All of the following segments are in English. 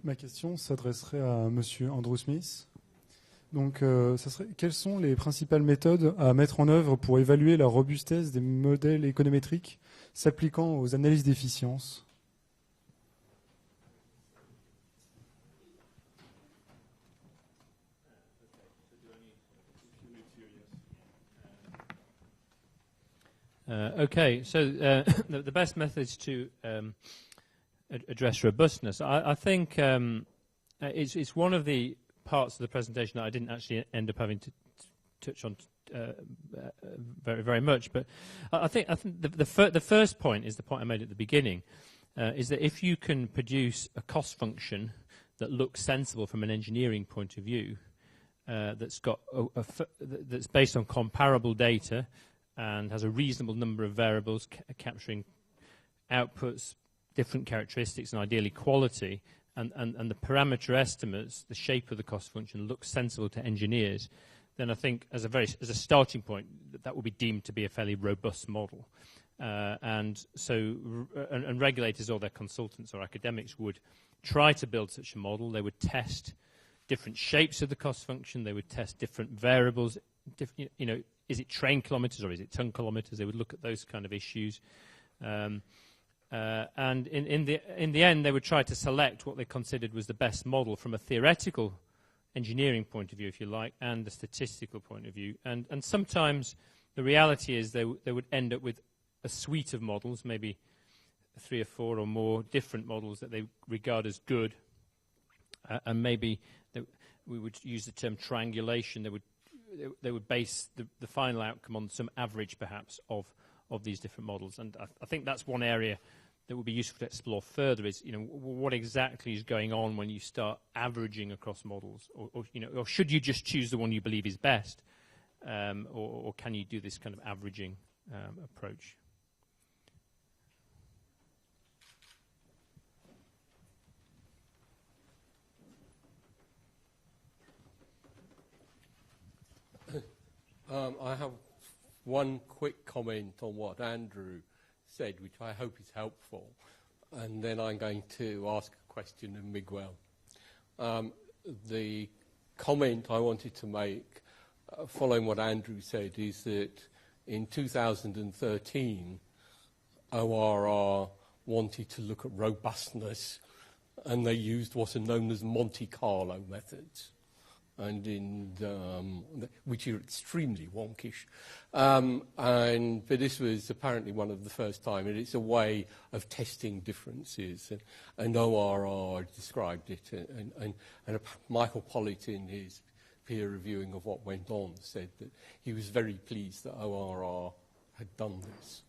Ma question s'adresserait à Monsieur Andrew Smith. Donc, quelles sont les principales méthodes à mettre en œuvre pour évaluer la robustesse des modèles économétriques s'appliquant aux analyses d'efficience? Okay, so the best methods to address robustness, I think it's one of the parts of the presentation that I didn't actually end up having to touch on very, very much. But I think the first point is the point I made at the beginning, is that if you can produce a cost function that looks sensible from an engineering point of view, that's got that's based on comparable data and has a reasonable number of variables capturing outputs, different characteristics, and ideally quality, and the parameter estimates, the shape of the cost function looks sensible to engineers, then I think as a starting point, that will be deemed to be a fairly robust model. And regulators or their consultants or academics would try to build such a model. They would test different shapes of the cost function. They would test different variables. Is it train kilometres or is it ton kilometres? They would look at those kind of issues. And in the end, they would try to select what they considered was the best model from a theoretical engineering point of view, if you like, and a statistical point of view. And sometimes the reality is they would end up with a suite of models, maybe 3 or 4 or more different models that they regard as good. And maybe we would use the term triangulation. They would base the final outcome on some average, perhaps, of these different models. And I think that's one area that would be useful to explore further is, what exactly is going on when you start averaging across models? Or should you just choose the one you believe is best? Or can you do this kind of averaging approach? I have one quick comment on what Andrew said, which I hope is helpful, and then I'm going to ask a question of Miguel. The comment I wanted to make, following what Andrew said, is that in 2013, ORR wanted to look at robustness, and they used what are known as Monte Carlo methods, which are extremely wonkish. But this was apparently one of the first time, and it's a way of testing differences. And ORR described it, and Michael Pollitt, in his peer reviewing of what went on, said that he was very pleased that ORR had done this.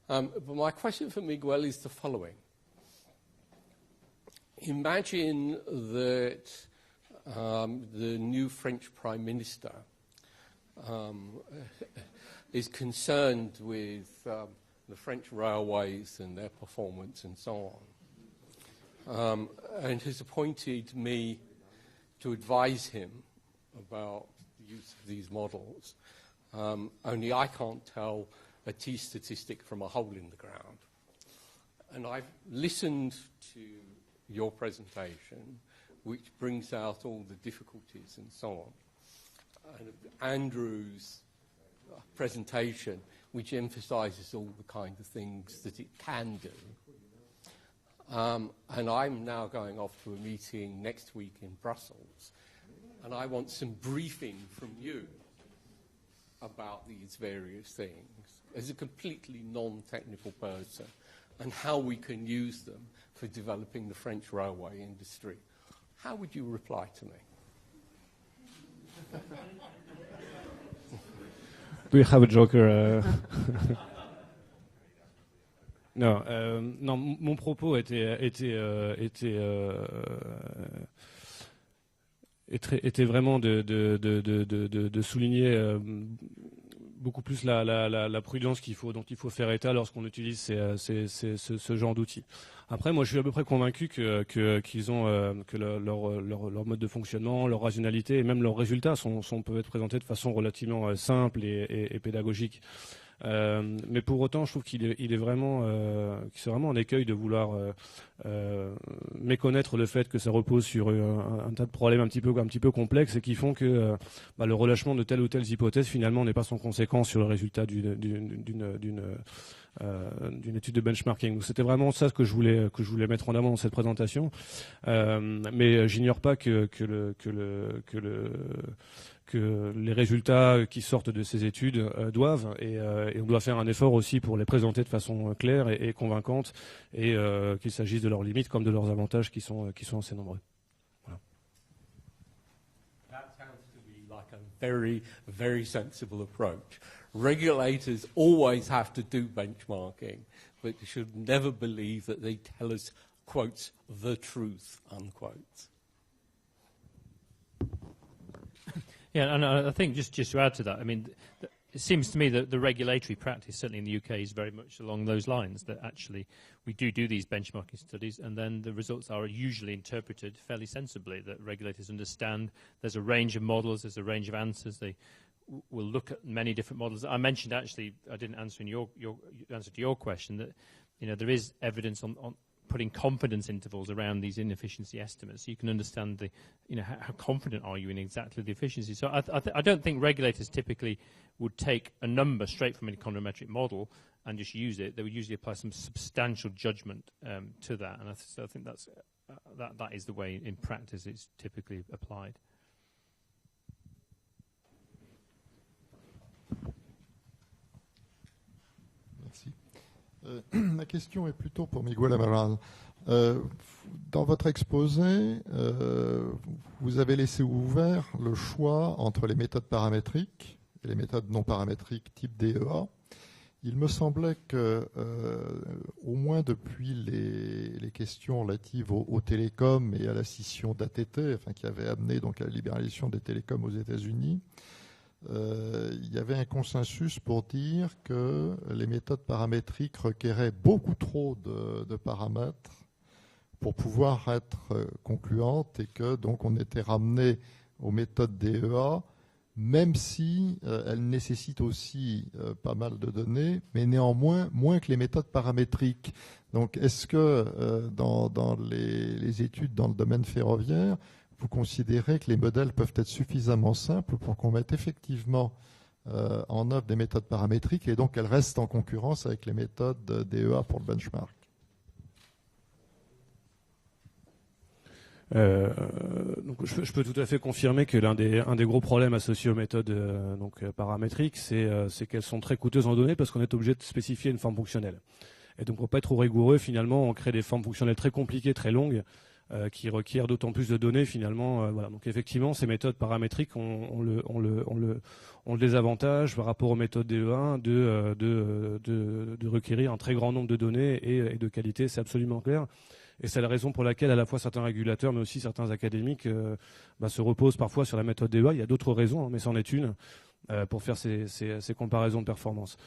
But my question for Miguel is the following. Imagine that the new French Prime Minister is concerned with the French railways and their performance and so on, and has appointed me to advise him about the use of these models. Only I can't tell a T statistic from a hole in the ground. And I've listened to your presentation, which brings out all the difficulties and so on. And Andrew's presentation, which emphasises all the kind of things that it can do. And I'm now going off to a meeting next week in Brussels, and I want some briefing from you about these various things as a completely non-technical person, and how we can use them for developing the French railway industry. How would you reply to me? Do you have a joker? Non, mon propos était vraiment de souligner beaucoup plus la prudence dont il faut faire état lorsqu'on utilise ce genre d'outils. Après, moi, je suis à peu près convaincu qu'ils ont que leur mode de fonctionnement, leur rationalité et même leurs résultats peuvent être présentés de façon relativement simple et pédagogique. Mais pour autant, je trouve qu'il est vraiment, c'est vraiment un écueil de vouloir méconnaître le fait que ça repose sur un tas de problèmes un petit peu complexes et qui font que le relâchement de telle ou telle hypothèse finalement n'est pas sans conséquence sur le résultat d'une étude de benchmarking. Donc c'était vraiment ça que je voulais mettre en avant dans cette présentation. Mais j'ignore pas que les résultats qui sortent de ces études doivent et on doit faire un effort aussi pour les présenter de façon claire et convaincante et qu'il s'agisse de leurs limites comme de leurs avantages qui sont assez nombreux. Voilà. That sounds to me like a very, very sensible approach. Regulators always have to do benchmarking, but you should never believe that they tell us, quotes, the truth, unquote. Yeah, and I think just to add to that, I mean, it seems to me that the regulatory practice, certainly in the UK, is very much along those lines, that actually we do these benchmarking studies and then the results are usually interpreted fairly sensibly, that regulators understand there's a range of models, there's a range of answers, they will look at many different models. I mentioned actually, I didn't answer in your answer to your question, that there is evidence on putting confidence intervals around these inefficiency estimates, so you can understand how confident are you in exactly the efficiency. So I don't think regulators typically would take a number straight from an econometric model and just use it. They would usually apply some substantial judgment to that, and I think that is the way in practice it's typically applied. Merci. Ma question est plutôt pour Miguel Amaral. Dans votre exposé, vous avez laissé ouvert le choix entre les méthodes paramétriques et les méthodes non paramétriques type DEA. Il me semblait que, au moins depuis les questions relatives aux télécoms et à la scission d'ATT, qui avait amené donc à la libéralisation des télécoms aux États-Unis, il y avait un consensus pour dire que les méthodes paramétriques requéraient beaucoup trop de paramètres pour pouvoir être concluantes et que donc on était ramené aux méthodes DEA, même si elles nécessitent aussi pas mal de données, mais néanmoins moins que les méthodes paramétriques. Donc est-ce que dans les études dans le domaine ferroviaire, vous considérez que les modèles peuvent être suffisamment simples pour qu'on mette effectivement en œuvre des méthodes paramétriques et donc elles restent en concurrence avec les méthodes DEA pour le benchmark? Donc je peux tout à fait confirmer que un des gros problèmes associés aux méthodes paramétriques, c'est qu'elles sont très coûteuses en données parce qu'on est obligé de spécifier une forme fonctionnelle. Et donc pour pas être trop rigoureux, finalement, on crée des formes fonctionnelles très compliquées, très longues, qui requièrent d'autant plus de données finalement. Voilà. Donc effectivement, ces méthodes paramétriques ont le désavantage par rapport aux méthodes DE1 de requérir un très grand nombre de données et de qualité, c'est absolument clair. Et c'est la raison pour laquelle à la fois certains régulateurs, mais aussi certains académiques se reposent parfois sur la méthode DEA. Il y a d'autres raisons, mais c'en est une pour faire ces comparaisons de performance.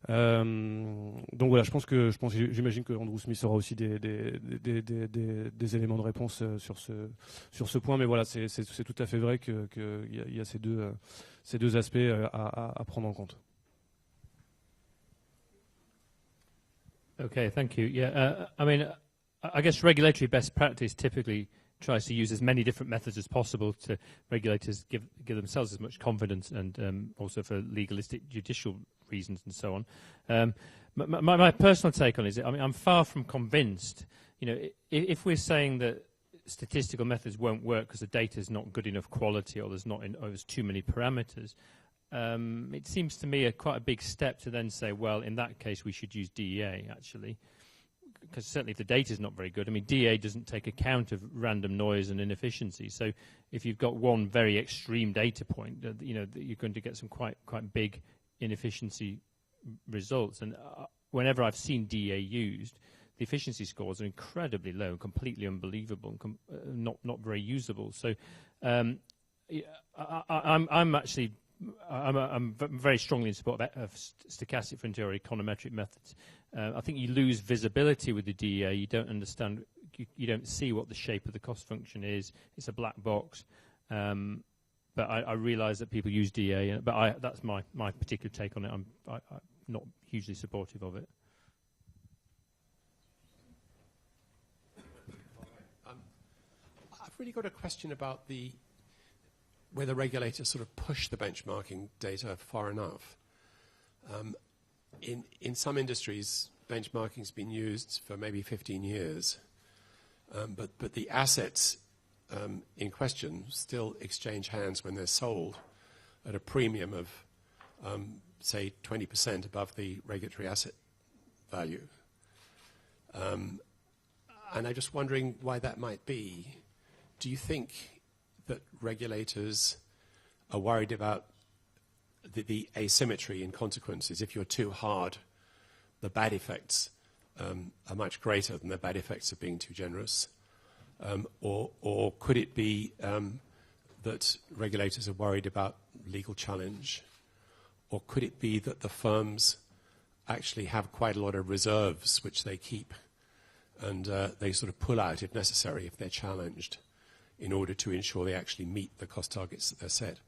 Donc voilà, j'imagine que Andrew Smith aura aussi des éléments de réponse sur ce point, mais voilà, c'est tout à fait vrai qu'il y a ces deux aspects à prendre en compte. Okay, thank you. Yeah, I mean, I guess regulatory best practice typically tries to use as many different methods as possible to regulators give themselves as much confidence and also for legalistic judicial reasons and so on. My personal take on it is, I mean, I'm far from convinced. If we're saying that statistical methods won't work because the data is not good enough quality or there's too many parameters, it seems to me quite a big step to then say, well, in that case we should use DEA actually. Because certainly if the data is not very good, I mean, DA doesn't take account of random noise and inefficiency. So if you've got one very extreme data point, you're going to get some quite big inefficiency results. And whenever I've seen DA used, the efficiency scores are incredibly low, completely unbelievable, and not very usable. So I'm very strongly in support of stochastic frontier or econometric methods. I think you lose visibility with the DEA. You don't understand, you don't see what the shape of the cost function is. It's a black box. But I realise that people use DEA, but that's my particular take on it. I'm not hugely supportive of it. I've really got a question about whether regulators sort of push the benchmarking data far enough. In some industries, benchmarking has been used for maybe 15 years, but the assets in question still exchange hands when they're sold at a premium of, say, 20% above the regulatory asset value. And I'm just wondering why that might be. Do you think that regulators are worried about the asymmetry in consequences? If you're too hard, the bad effects are much greater than the bad effects of being too generous. Or could it be that regulators are worried about legal challenge? Or could it be that the firms actually have quite a lot of reserves which they keep and they sort of pull out if necessary if they're challenged in order to ensure they actually meet the cost targets that they're set?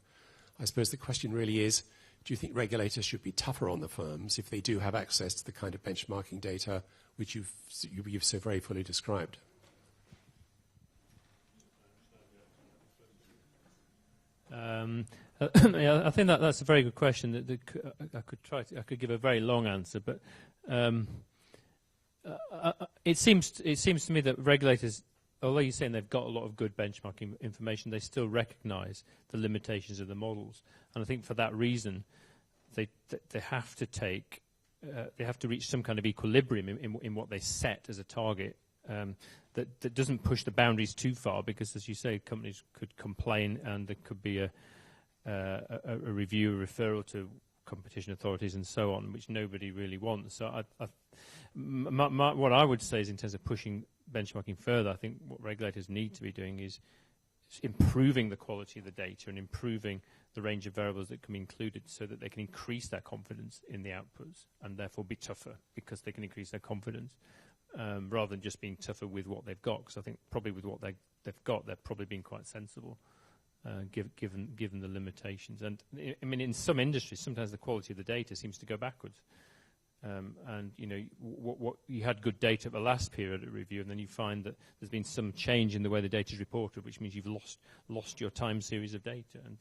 I suppose the question really is, do you think regulators should be tougher on the firms if they do have access to the kind of benchmarking data which you've so very fully described? I think that's a very good question. I could give a very long answer, but it seems to me that regulators, although you're saying they've got a lot of good benchmarking information, they still recognise the limitations of the models, and I think for that reason, they have to they have to reach some kind of equilibrium in what they set as a target. That doesn't push the boundaries too far, because, as you say, companies could complain and there could be a review, a referral to competition authorities and so on, which nobody really wants. So what I would say is, in terms of pushing benchmarking further, I think what regulators need to be doing is improving the quality of the data and improving the range of variables that can be included so that they can increase their confidence in the outputs and therefore be tougher because they can increase their confidence. Rather than just being tougher with what they've got, because I think probably with what they've got, they're probably being quite sensible, given the limitations. And I mean, in some industries, sometimes the quality of the data seems to go backwards. And you know, what you had good data at the last periodic review, and then you find that there's been some change in the way the data is reported, which means you've lost your time series of data, and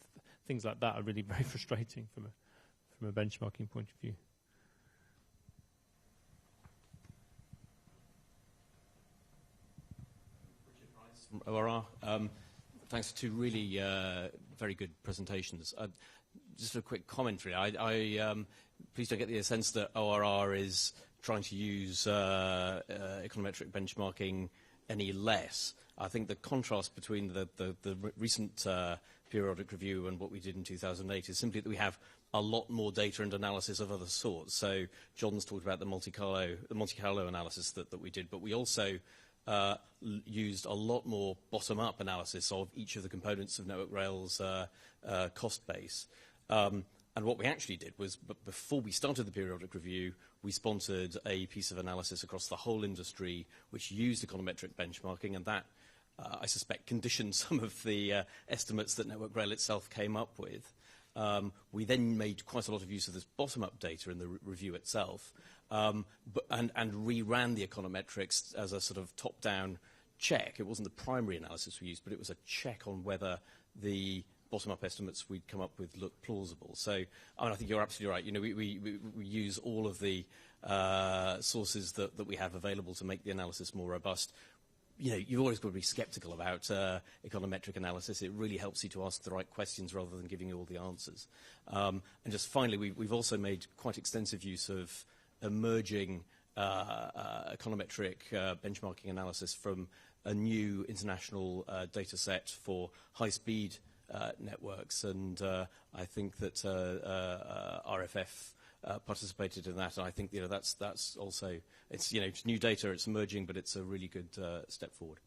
things like that are really very frustrating from a benchmarking point of view. From ORR. Thanks for two really very good presentations. Just a quick commentary. Please don't get the sense that ORR is trying to use econometric benchmarking any less. I think the contrast between the recent periodic review and what we did in 2008 is simply that we have a lot more data and analysis of other sorts. So John's talked about the Monte Carlo analysis that we did, but we also used a lot more bottom-up analysis of each of the components of Network Rail's cost base. And what we actually did was, before we started the periodic review, we sponsored a piece of analysis across the whole industry which used econometric benchmarking, and that, I suspect, conditioned some of the estimates that Network Rail itself came up with. We then made quite a lot of use of this bottom-up data in the review itself, and reran the econometrics as a sort of top-down check. It wasn't the primary analysis we used, but it was a check on whether the bottom-up estimates we'd come up with looked plausible. So, I mean, I think you're absolutely right. You know, we use all of the sources that we have available to make the analysis more robust. You know, you've always got to be sceptical about econometric analysis. It really helps you to ask the right questions rather than giving you all the answers. And just finally, we've also made quite extensive use of emerging econometric benchmarking analysis from a new international data set for high-speed networks, and I think that RFF participated in that, and I think that's also, it's new data, it's emerging, but it's a really good step forward.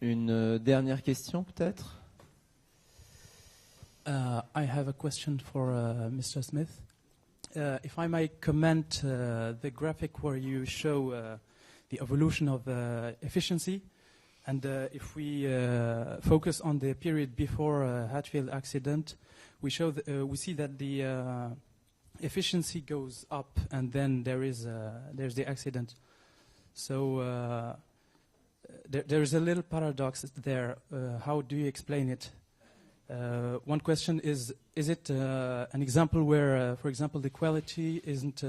Une dernière question peut-être. I have a question for Mr. Smith. If I may comment the graphic where you show the evolution of efficiency And if we focus on the period before Hatfield accident, we see that the efficiency goes up, and then there's the accident. So there's a little paradox there. How do you explain it? One question is it an example where, for example, the quality isn't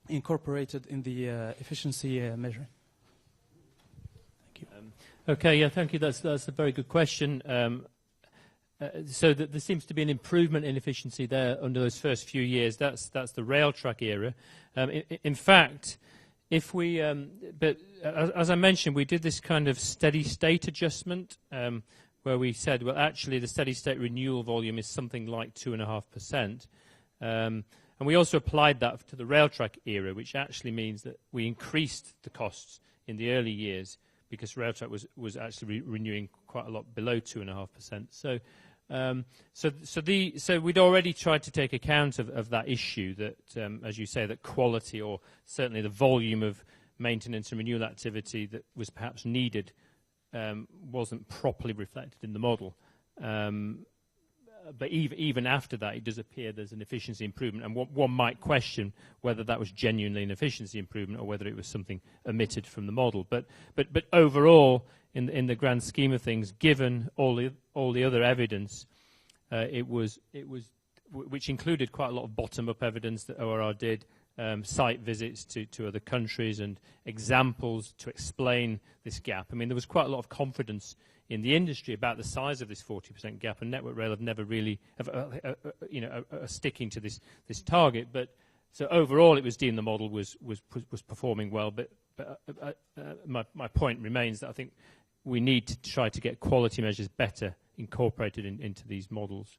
incorporated in the efficiency measure? Thank you. Okay, yeah, thank you. That's a very good question. So there seems to be an improvement in efficiency there under those first few years. That's the rail track era. In fact, if we, but as I mentioned, we did this kind of steady state adjustment where we said, well, actually, the steady state renewal volume is something like 2.5%. And we also applied that to the rail track era, which actually means that we increased the costs in the early years because rail track was actually renewing quite a lot below 2.5%. So we'd already tried to take account of that issue that, as you say, that quality or certainly the volume of maintenance and renewal activity that was perhaps needed wasn't properly reflected in the model. But even after that, it does appear there's an efficiency improvement. And one might question whether that was genuinely an efficiency improvement or whether it was something omitted from the model. But overall, in the grand scheme of things, given all the other evidence, it was which included quite a lot of bottom-up evidence that ORR did, site visits to other countries and examples to explain this gap. I mean, there was quite a lot of confidence in the industry about the size of this 40% gap, and Network Rail have never really, sticking to this target. But so overall, it was deemed the model was performing well. But my point remains that I think we need to try to get quality measures better incorporated into these models.